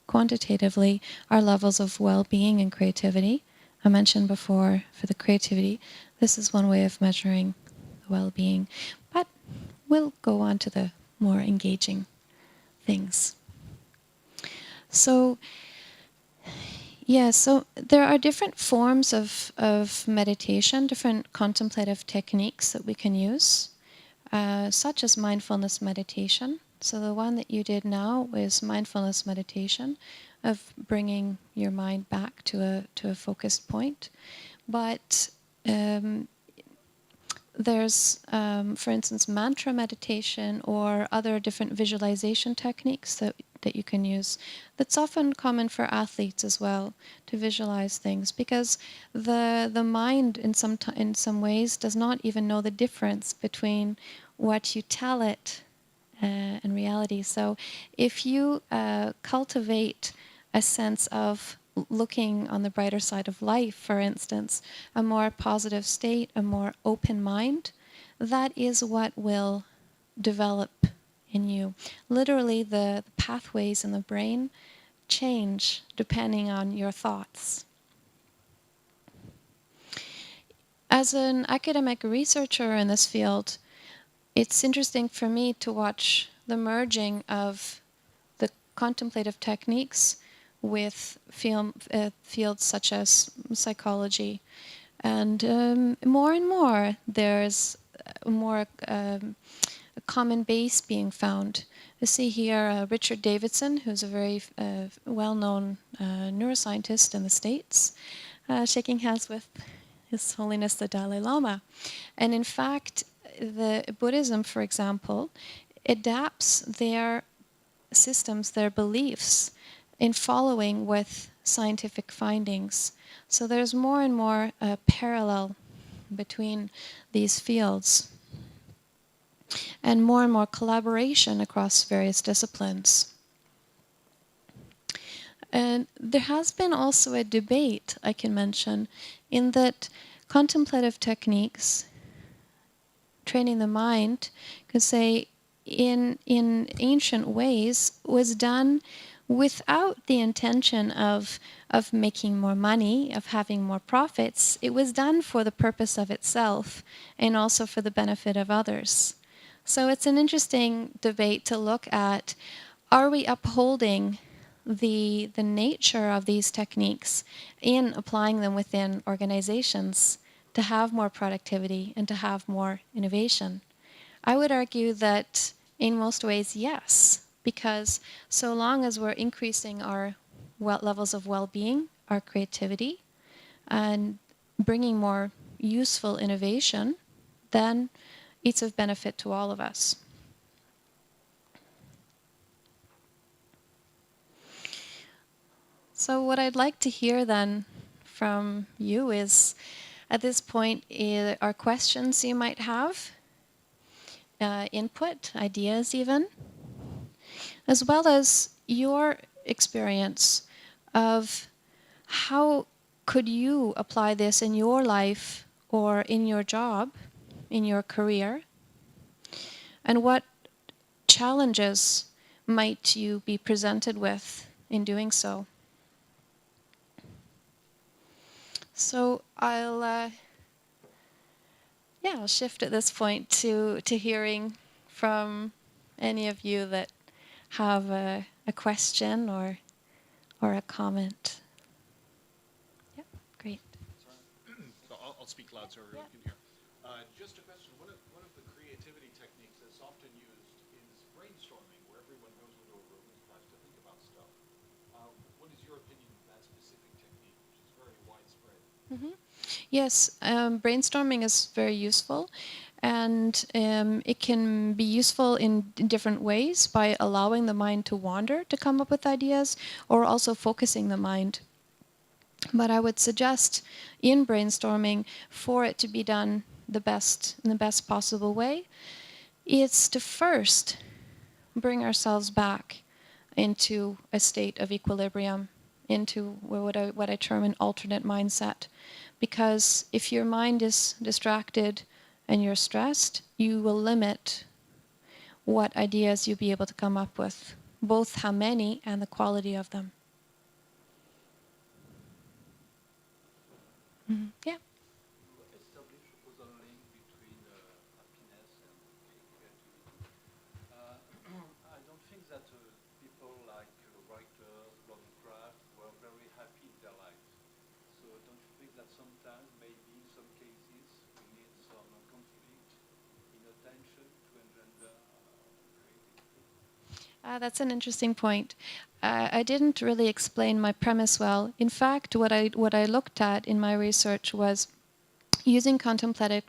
quantitatively our levels of well-being and creativity. I mentioned before for the creativity, this is one way of measuring well-being, but we'll go on to the more engaging things. So, yeah, so there are different forms of meditation, different contemplative techniques that we can use, such as mindfulness meditation. So the one that you did now is mindfulness meditation, of bringing your mind back to a focused point. But there's, for instance, mantra meditation or other different visualization techniques that you can use. That's often common for athletes as well, to visualize things, because the mind in some ways does not even know the difference between what you tell it and reality. So if you cultivate a sense of looking on the brighter side of life, for instance, a more positive state, a more open mind, that is what will develop in you. Literally, the pathways in the brain change depending on your thoughts. As an academic researcher in this field, it's interesting for me to watch the merging of the contemplative techniques with fields such as psychology. And more, there's more a common base being found. You see here Richard Davidson, who's a very well-known neuroscientist in the States, shaking hands with His Holiness the Dalai Lama. And in fact, the Buddhism, for example, adapts their systems, their beliefs, in following with scientific findings. So there's more and more parallel between these fields, and more collaboration across various disciplines. And there has been also a debate, I can mention, in that contemplative techniques, training the mind, could say in ancient ways, was done without the intention of making more money, of having more profits. It was done for the purpose of itself and also for the benefit of others. So it's an interesting debate to look at. Are we upholding the nature of these techniques in applying them within organizations to have more productivity and to have more innovation? I would argue that in most ways, yes, because so long as we're increasing our levels of well-being, our creativity, and bringing more useful innovation, then it's of benefit to all of us. So what I'd like to hear then from you is, at this point, are questions you might have, input, ideas even, as well as your experience of how could you apply this in your life or in your job, in your career, and what challenges might you be presented with in doing so? So I'll shift at this point to hearing from any of you that have a question or a comment. Yeah, great. So I'll speak loud so everyone can hear. Just a question. One of the creativity techniques that's often used is brainstorming, where everyone goes into a room and tries to think about stuff. What is your opinion of that specific technique, which is very widespread? Mm-hmm. Yes, brainstorming is very useful, and it can be useful in different ways by allowing the mind to wander, to come up with ideas, or also focusing the mind. But I would suggest in brainstorming, for it to be done in the best possible way, it's to first bring ourselves back into a state of equilibrium, into what I term an alternate mindset, because if your mind is distracted and you're stressed, you will limit what ideas you'll be able to come up with, both how many and the quality of them. Yeah. You establish a causal link between happiness and creativity. I don't think that people like writers, Lovecraft were very happy in their lives. So don't you think that sometimes, maybe in some cases, we need some conflict, inattention to engender creativity? That's an interesting point. I didn't really explain my premise well. In fact, what I looked at in my research was using contemplative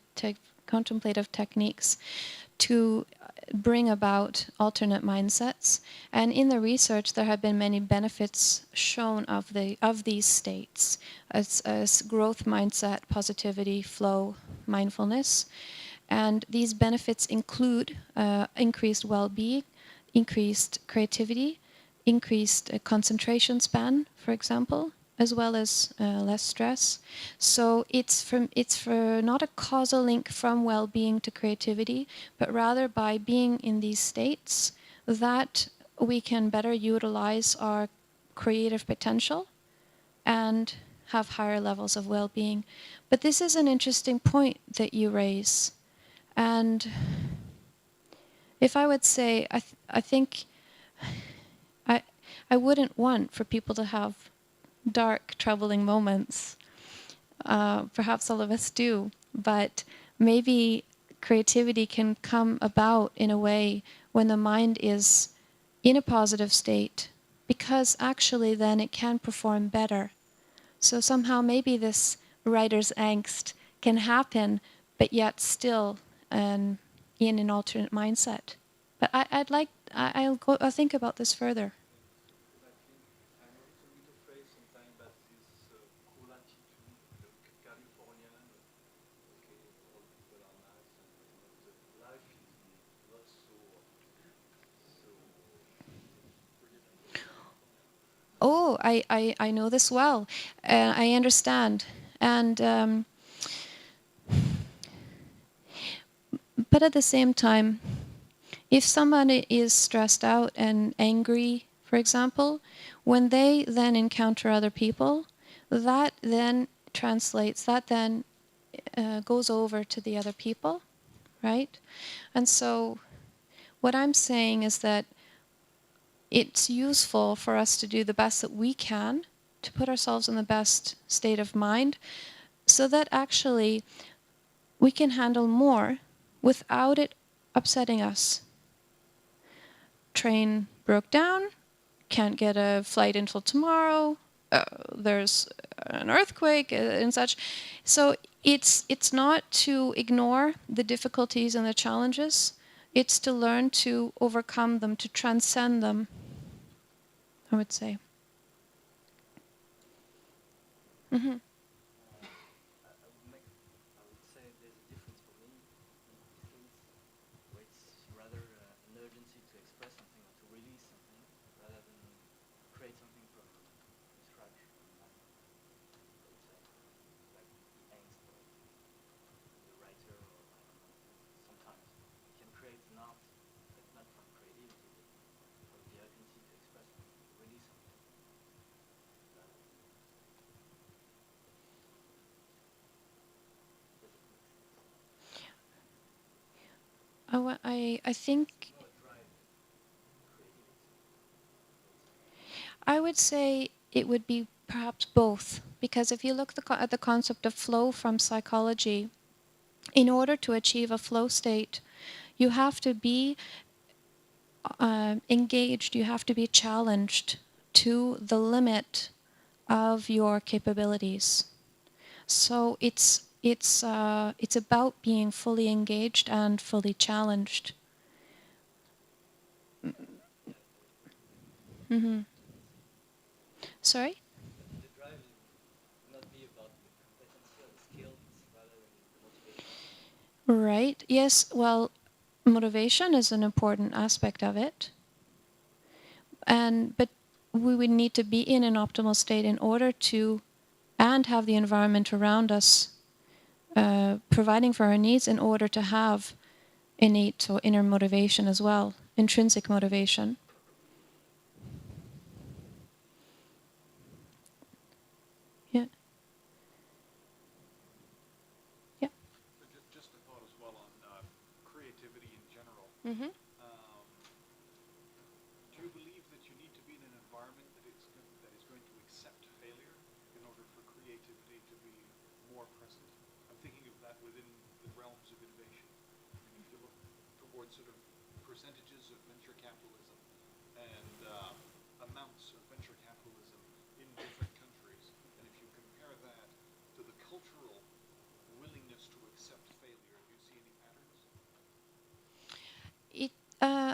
techniques to bring about alternate mindsets. And in the research, there have been many benefits shown of these states as growth mindset, positivity, flow, mindfulness. And these benefits include increased well-being, increased creativity, increased concentration span, for example, as well as less stress. So it's for not a causal link from well-being to creativity, but rather by being in these states that we can better utilize our creative potential and have higher levels of well-being. But this is an interesting point that you raise. And if I would say, I think I wouldn't want for people to have dark, troubling moments. Perhaps all of us do, but maybe creativity can come about in a way when the mind is in a positive state, because actually then it can perform better. So somehow maybe this writer's angst can happen, but yet still in an alternate mindset. But I'll think about this further. Because I think I'm a little bit afraid sometimes that this cool attitude, the Californian, okay, all people are nice, and the life is not so predictable. Oh, I know this well. I understand. And but at the same time, if somebody is stressed out and angry, for example, when they then encounter other people, that then translates, that then goes over to the other people, right? And so what I'm saying is that it's useful for us to do the best that we can to put ourselves in the best state of mind so that actually we can handle more without it upsetting us. Train broke down, can't get a flight until tomorrow, there's an earthquake and such. So it's not to ignore the difficulties and the challenges, it's to learn to overcome them, to transcend them, I would say. Mm-hmm. I would say there's a difference for me in this case, where it's rather an urgency to express something or to release something, rather than create something from scratch. I would say, like the angst of the writer, or I don't know. Sometimes you can create an art, but not from creativity, but from the urgency to express something, to release something. I think I would say it would be perhaps both, because if you look at the concept of flow from psychology, in order to achieve a flow state, you have to be engaged, you have to be challenged to the limit of your capabilities. So it's about being fully engaged and fully challenged. Mm-hmm. Sorry? The drive will not be about the competency or the skill, it's rather the motivation. Right. Yes. Well, motivation is an important aspect of it, but we would need to be in an optimal state in order to and have the environment around us providing for our needs in order to have innate or inner motivation as well, intrinsic motivation. Yeah. Yeah. Just a thought as well on creativity in general. Mm-hmm. Do you believe that you need to be in an environment that is going to accept failure in order for creativity to be more present? I'm thinking of that within the realms of innovation. I mean, if you look towards sort of percentages of venture capitalism and amounts of venture capitalism in different countries, and if you compare that to the cultural willingness to accept failure, do you see any patterns?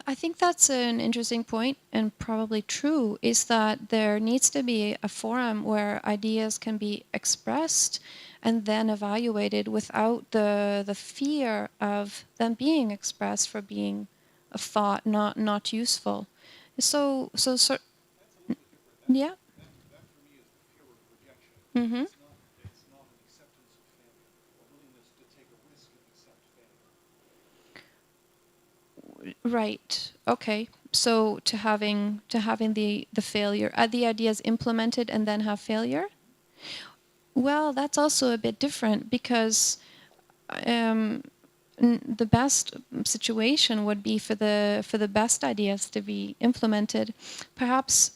I think that's an interesting point, and probably true, is that there needs to be a forum where ideas can be expressed and then evaluated without the fear of them being expressed for being a thought not useful. So That's a little bit different. yeah. That for me is the fear of rejection. Mm-hmm. It's not an acceptance of failure, a willingness to take a risk and accept failure. Right. Okay. So to having the failure, the ideas implemented and then have failure. Well, that's also a bit different because the best situation would be for the best ideas to be implemented. Perhaps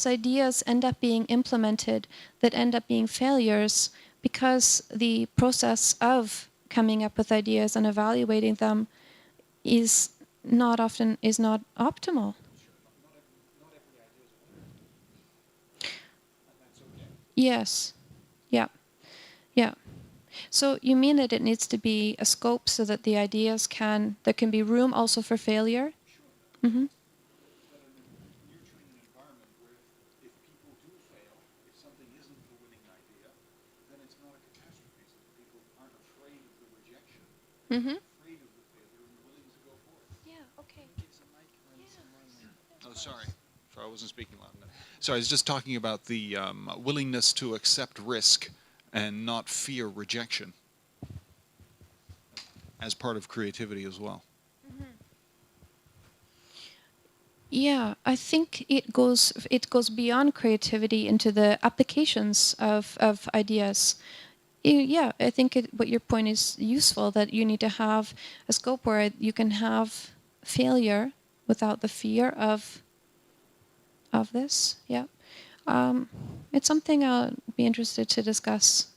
ideas end up being implemented that end up being failures because the process of coming up with ideas and evaluating them is not optimal. Sure, not every idea is a winner. And that's okay. Yes. Yeah. Yeah. So you mean that it needs to be a scope so that the ideas there can be room also for failure? Sure. Mm-hmm. That in nurturing an environment where if people do fail, if something isn't the winning idea, then it's not a catastrophe, so that people aren't afraid of the rejection, Mm-hmm. afraid of the failure, and willing to go for it. Yeah, okay. Oh, sorry. Sorry, I wasn't speaking loud enough. So I was just talking about the willingness to accept risk and not fear rejection as part of creativity as well. Yeah, I think it goes beyond creativity into the applications of ideas. Yeah, I think what your point is useful, that you need to have a scope where you can have failure without the fear of this. Yeah, it's something I'll be interested to discuss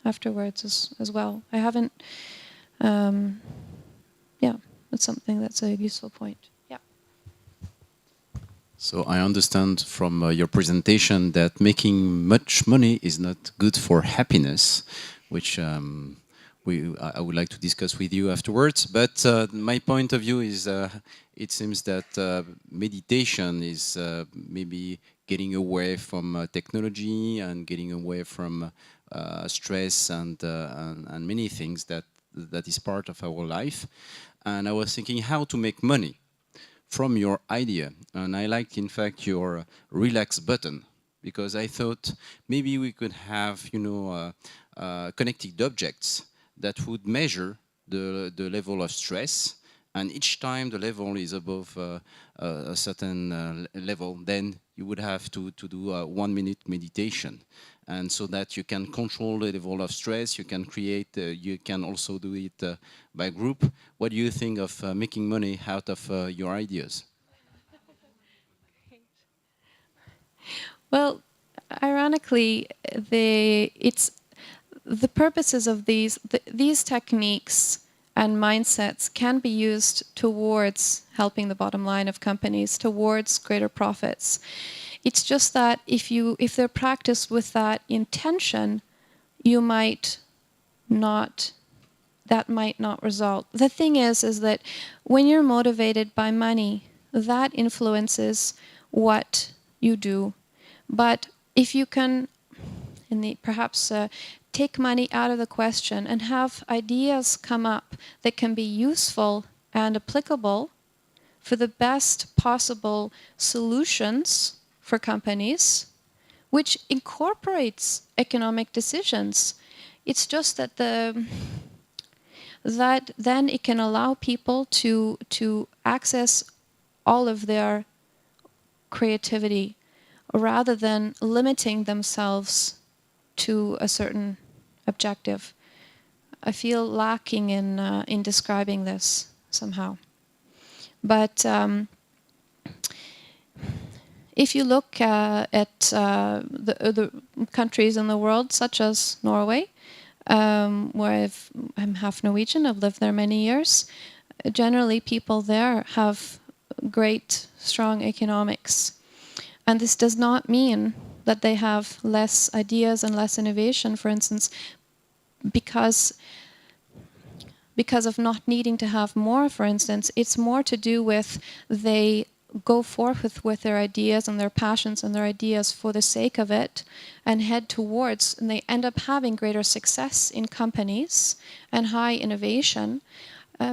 afterwards as well. I haven't. Yeah, that's something that's a useful point. Yeah. So I understand from your presentation that making much money is not good for happiness, which I would like to discuss with you afterwards. But my point of view is it seems that meditation is maybe getting away from technology and getting away from stress and many things that is part of our life. And I was thinking how to make money from your idea. And I liked, in fact, your relax button, because I thought maybe we could have, connected objects that would measure the level of stress. And each time the level is above a certain level, then you would have to do a 1 minute meditation. And so that you can control the level of stress, you can create, you can also do it by group. What do you think of making money out of your ideas? Well, ironically, the purposes of these techniques and mindsets can be used towards helping the bottom line of companies, towards greater profits. It's just that if they're practiced with that intention, you might not. That might not result. The thing is that when you're motivated by money, that influences what you do. But if you can, perhaps take money out of the question and have ideas come up that can be useful and applicable for the best possible solutions for companies, which incorporates economic decisions. It's just that that then it can allow people to access all of their creativity rather than limiting themselves to a certain objective. I feel lacking in describing this somehow. But if you look at the countries in the world, such as Norway, where I'm half Norwegian, I've lived there many years, generally people there have great, strong economics. And this does not mean that they have less ideas and less innovation, for instance, because of not needing to have more, for instance. It's more to do with they go forth with their ideas and their passions and their ideas for the sake of it and head towards, and they end up having greater success in companies and high innovation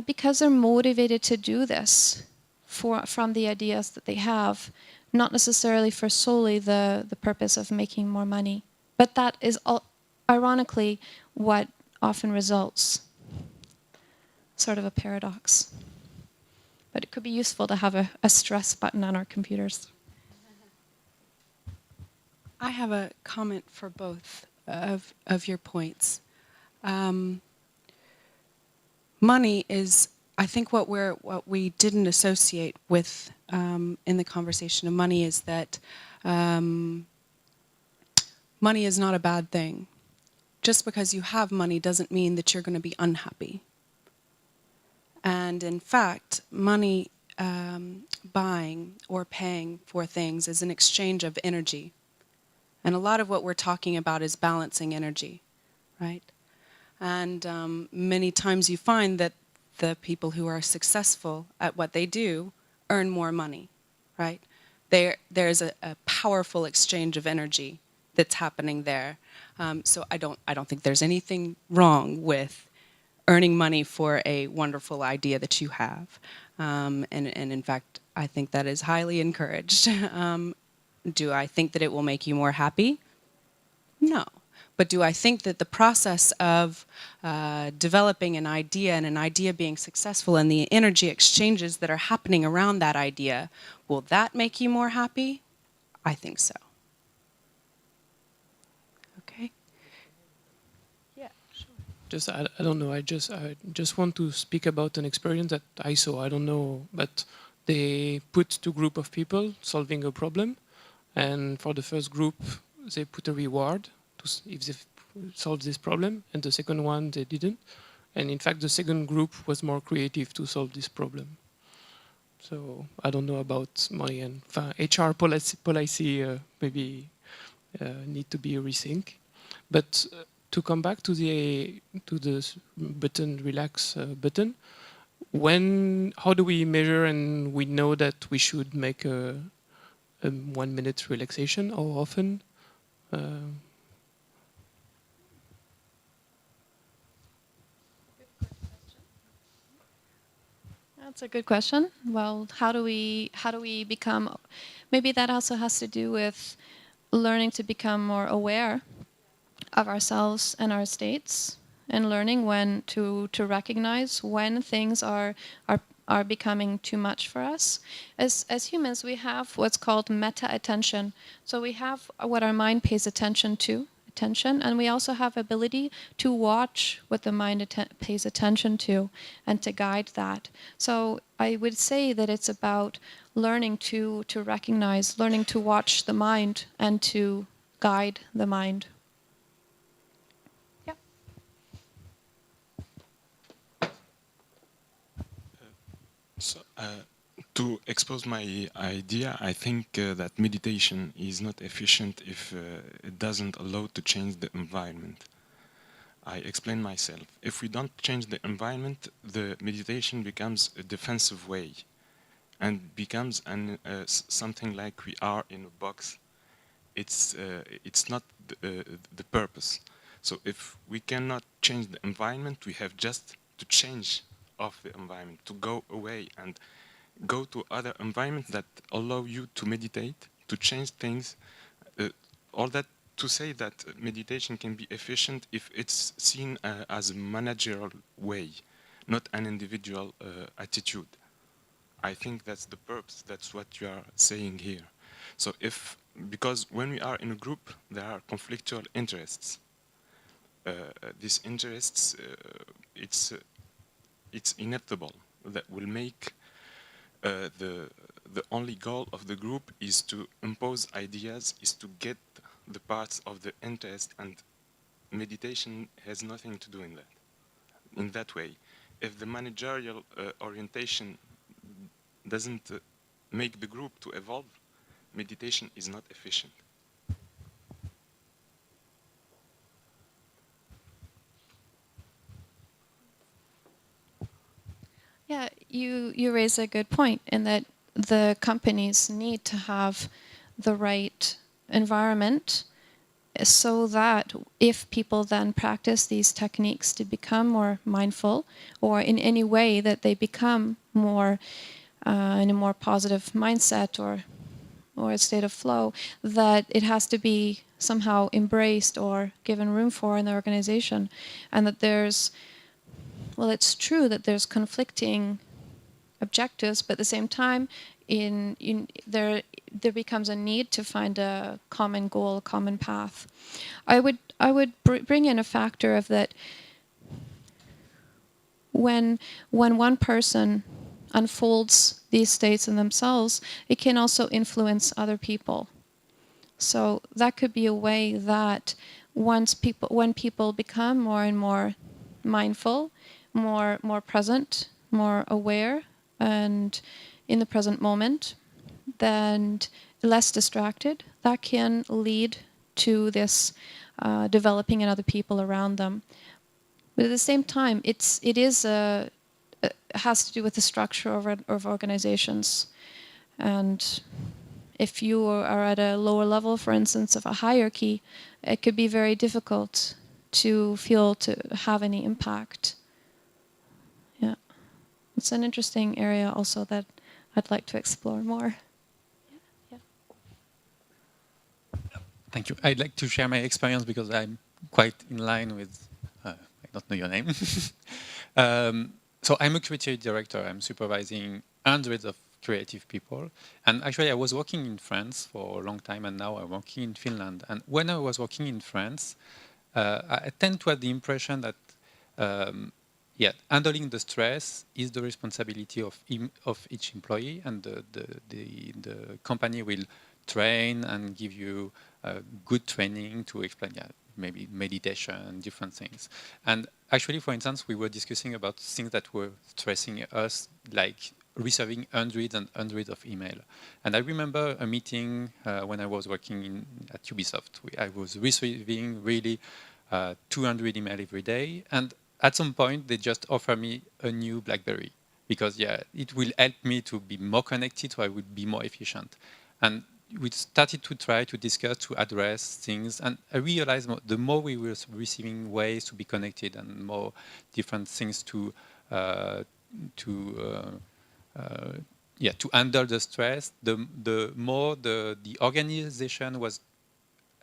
because they're motivated to do this from the ideas that they have, not necessarily for solely the purpose of making more money. But that is ironically what often results. Sort of a paradox. But it could be useful to have a stress button on our computers. I have a comment for both of your points. Money is, I think, what we didn't associate with in the conversation of money is that money is not a bad thing. Just because you have money doesn't mean that you're going to be unhappy. And in fact, money buying or paying for things is an exchange of energy. And a lot of what we're talking about is balancing energy, right? And many times you find that the people who are successful at what they do earn more money, right? There's a powerful exchange of energy that's happening there. So I don't think there's anything wrong with earning money for a wonderful idea that you have. And in fact, I think that is highly encouraged. Do I think that it will make you more happy? No. But do I think that the process of developing an idea and an idea being successful and the energy exchanges that are happening around that idea, will that make you more happy? I think so. Okay? Yeah, sure. Just I don't know. I just want to speak about an experience that I saw. I don't know, but they put two group of people solving a problem, and for the first group they put a reward if they solve this problem, and the second one they didn't. And in fact, the second group was more creative to solve this problem. So I don't know about money and HR policy maybe need to be rethink, but. To come back to the button, relax button, how do we measure and we know that we should make a 1 minute relaxation? How often? That's a good question. Well, how do we become? Maybe that also has to do with learning to become more aware of ourselves and our states, and learning when to recognize when things are becoming too much for us. As humans, we have what's called meta attention. So we have what our mind pays attention to, and we also have ability to watch what the mind pays attention to and to guide that. So I would say that it's about learning to recognize, learning to watch the mind and to guide the mind. So, to expose my idea, I think that meditation is not efficient if it doesn't allow to change the environment. I explain myself. If we don't change the environment, the meditation becomes a defensive way and becomes something like we are in a box. It's not the purpose. So if we cannot change the environment, we have just to change of the environment, to go away and go to other environments that allow you to meditate, to change things, all that to say that meditation can be efficient if it's seen as a managerial way, not an individual attitude. I think that's the purpose, that's what you are saying here. So because when we are in a group, there are conflictual interests. These interests, it's inevitable that will make the only goal of the group is to impose ideas, is to get the parts of the interest, and meditation has nothing to do in that way. If the managerial orientation doesn't make the group to evolve, meditation is not efficient. Yeah, you raise a good point in that the companies need to have the right environment so that if people then practice these techniques to become more mindful, or in any way that they become more in a more positive mindset or a state of flow, that it has to be somehow embraced or given room for in the organization, and that there's, well, it's true that there's conflicting objectives, but at the same time, there becomes a need to find a common goal, a common path. I would bring in a factor of that when one person unfolds these states in themselves, it can also influence other people. So that could be a way that when people become more and more mindful, more present, more aware, and in the present moment, then less distracted, that can lead to this developing in other people around them. But at the same time, it has to do with the structure of organizations. And if you are at a lower level, for instance, of a hierarchy, it could be very difficult to feel to have any impact. Yeah, it's an interesting area also that I'd like to explore more. Yeah. Thank you. I'd like to share my experience because I'm quite in line with, I don't know your name. So I'm a creative director. I'm supervising hundreds of creative people. And actually I was working in France for a long time, and now I'm working in Finland. And when I was working in France, I tend to have the impression that handling the stress is the responsibility of each employee, and the company will train and give you good training to explain, maybe meditation, different things. And actually, for instance, we were discussing about things that were stressing us, like receiving hundreds and hundreds of email. And I remember a meeting when I was working at Ubisoft. I was receiving really 200 email every day, and at some point they just offer me a new BlackBerry because it will help me to be more connected, so I would be more efficient. And we started to try to discuss, to address things, and I realized the more we were receiving ways to be connected and more different things to handle the stress, the more the organization was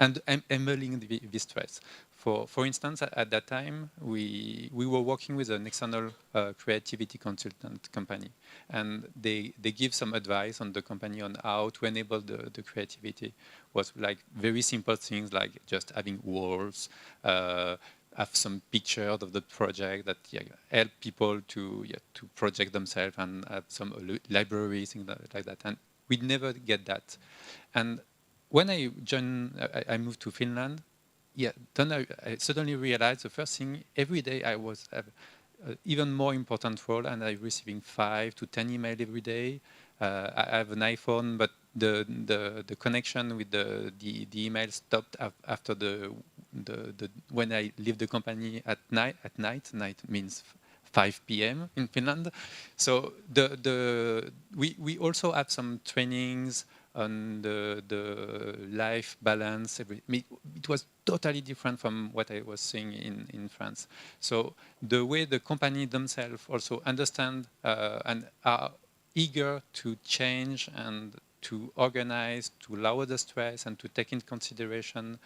handling the stress. For instance, at that time, we were working with an external creativity consultant company, and they give some advice on the company on how to enable the creativity. Was like very simple things like just having walls, have some pictures of the project that help people to project themselves, and have some libraries, things like that. And we never get that. And when I moved to Finland, then I suddenly realized the first thing, every day I was even more important role, and I'm receiving 5 to 10 emails every day. I have an iPhone, but the connection with the email stopped after when I leave the company at night. Night means 5 p.m. in Finland. So we also have some trainings on the life balance. It was totally different from what I was seeing in France. So the way the company themselves also understand and are eager to change and to organize, to lower the stress, and to take into consideration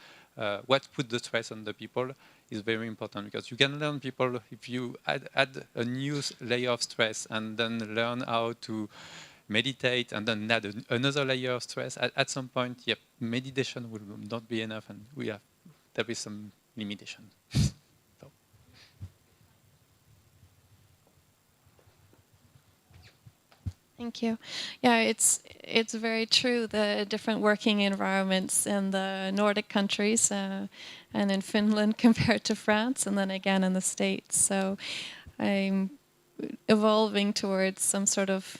what put the stress on the people is very important, because you can learn people if you add a new layer of stress and then learn how to meditate and then add another layer of stress. At some point, yep, meditation will not be enough, and there is some limitation. So. Thank you. Yeah, it's very true, the different working environments in the Nordic countries and in Finland compared to France, and then again in the States. So I'm evolving towards some sort of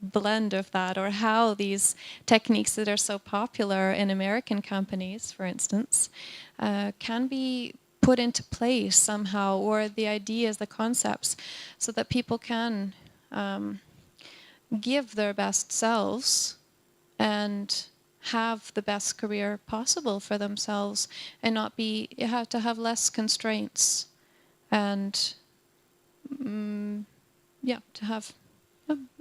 blend of that, or how these techniques that are so popular in American companies, for instance, can be put into place somehow, or the ideas, the concepts, so that people can give their best selves and have the best career possible for themselves, and not be have to have less constraints, and to have,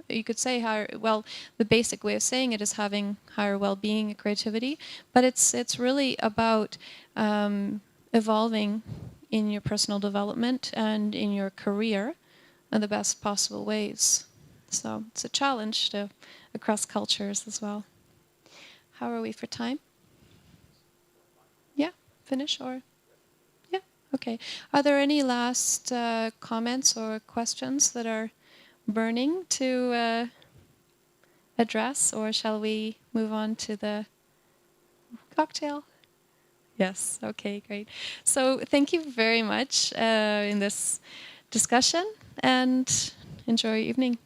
you could say higher, well, the basic way of saying it is having higher well-being and creativity, but it's really about evolving in your personal development and in your career in the best possible ways. So it's a challenge across cultures as well. How are we for time? Yeah, finish or? Yeah, okay. Are there any last comments or questions that are burning to address, or shall we move on to the cocktail? Yes, okay, great. So thank you very much in this discussion, and enjoy your evening.